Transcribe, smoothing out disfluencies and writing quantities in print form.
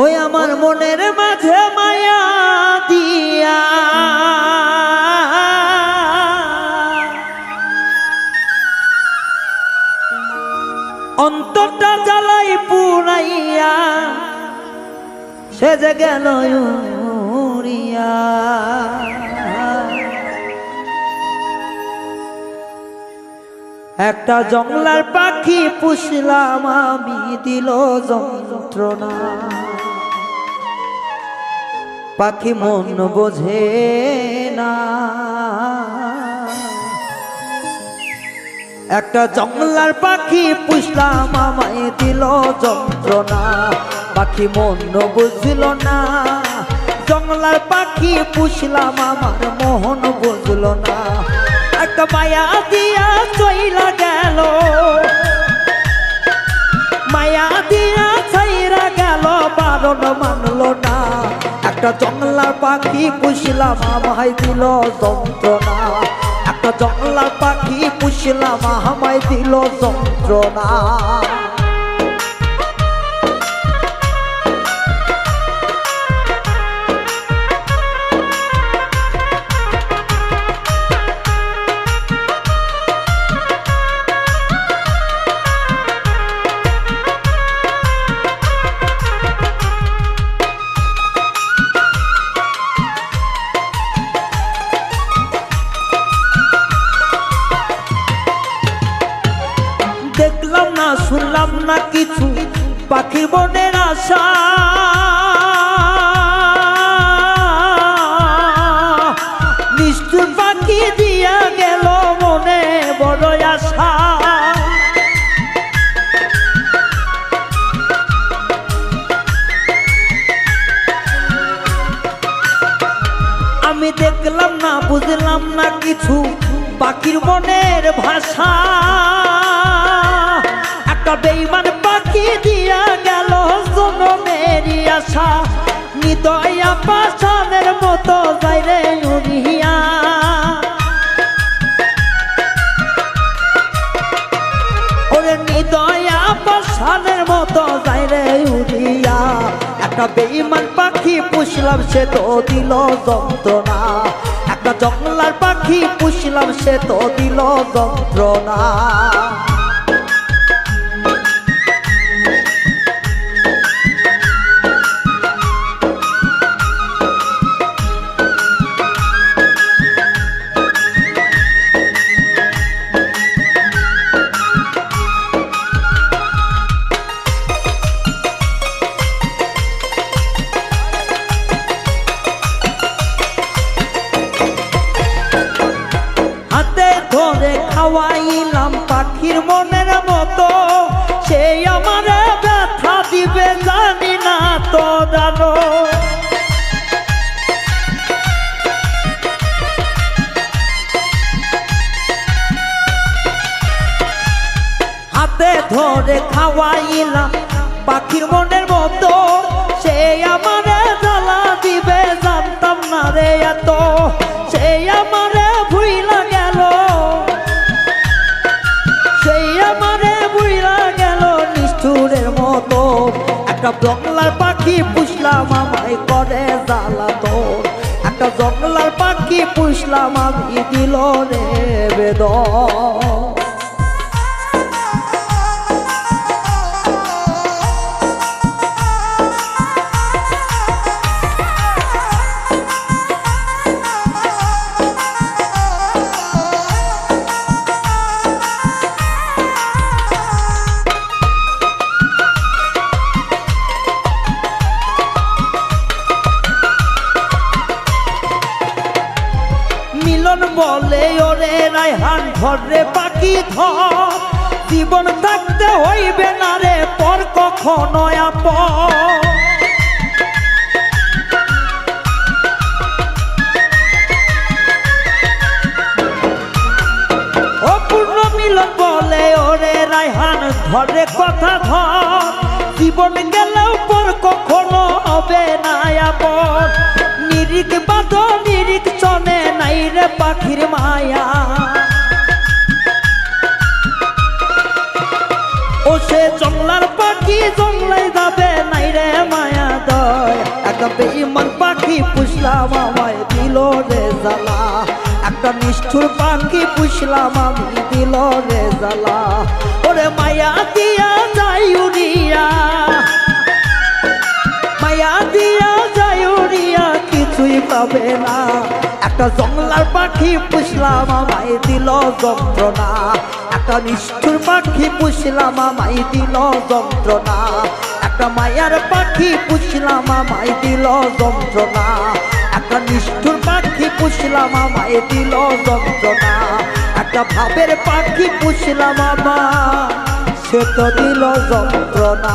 ওই আমার মনের মাঝে মায়া দিয়া অন্তরটা জ্বালাই পুরাইয়া সে যে গেল উড়িয়া। একটা জংলার পাখি পুষলাম আমি, দিল যন্ত্রণা। পাখি মন বোঝে না, একটা জংলার পাখি পুষলাম আমায় দিল যন্ত্রণা। পাখি মন বুঝল না, জংলার পাখি পুষলাম আমার মোহন বুঝল না। একটা মায়া দিয়া চইলা গেল, মায়া দিয়া ছাইরা গেল, বারণ মানল না। একটা জংলার পাখি পুষলাম আমায় দিল যন্ত্রণা। একটা জংলার পাখি পুষলাম আমায় দিল যন্ত্রণা। দেখলাম না শুনলাম না কিছু পাখির মনের আশা, নিষ্ঠুর পাখি দিয়া গেল মনে বড় আশা। আমি দেখলাম না বুঝলাম না কিছু পাখির মনের ভাষা। একটা বেঈমান পাখি দিয়া গেল জনমেরই আশা, নিদয়া পাষাণের মতো যায় রে উড়িয়া। ওরে নিদয়া পাষাণের মতো যায় রে উড়িয়া। একটা বেঈমান পাখি পুষলাম সে তো দিল যন্ত্রণা। একটা জংলার পাখি পুষলাম সে তো দিল যন্ত্রণা। ধরে খাওয়াইলাম পাখির মনের মতো, সেই আমার ব্যথা দিবে জানি না তো জানো। হাতে ধরে খাওয়াইলাম পাখির মনের মতো, সেই আমার জ্বালা দিবে জানতাম না রে এত। সেই আমার ভুইলা গেল, সেই আমারে বুইরা গেল নিষ্ঠুরের মতো। একটা জংলার পাখি পুষলাম আমায় করে জ্বালাতন। একটা জংলার পাখি পুষলাম আমি দিল রে বেদন। মিলন বলে ওরে রায়হান ধরে পাখি ধর, জীবন থাকতে হইবে না রে পর কখনো আপন। অপূর্ণ মিলন বলে ওরে রায়হান ধরে কথা ধর, জীবন গেলেও পর কখনো হবে না আপন। নিরিখ বাঁধ নিরিখ চনে নাই রে পাখির মায়া। ও সে জংলার পাখি জংলাই যাবে নাই রে মায়া। একটা বেঈমান পাখি পুষলাম আমায় দিল রে জ্বালা একটা নিষ্ঠুর পাখি পুষলাম আমি দিল রে জ্বালা ওরে মায়া দিয়া যাই উড়িয়া মায়া দিয়া যাই উড়িয়া কিছুই পাবে না একটা জংলার পাখি পুষলাম আমায় দিল যন্ত্রণা একটা নিষ্ঠুর পাখি পুষলাম আমায় দিল যন্ত্রণা একটা মায়ার পাখি পুষলাম আমায় দিল যন্ত্রণা একটা নিষ্ঠুর পাখি পুষলাম আমায় দিল যন্ত্রণা একটা ভাবের পাখি পুষলাম আমায় সে তো দিল যন্ত্রণা।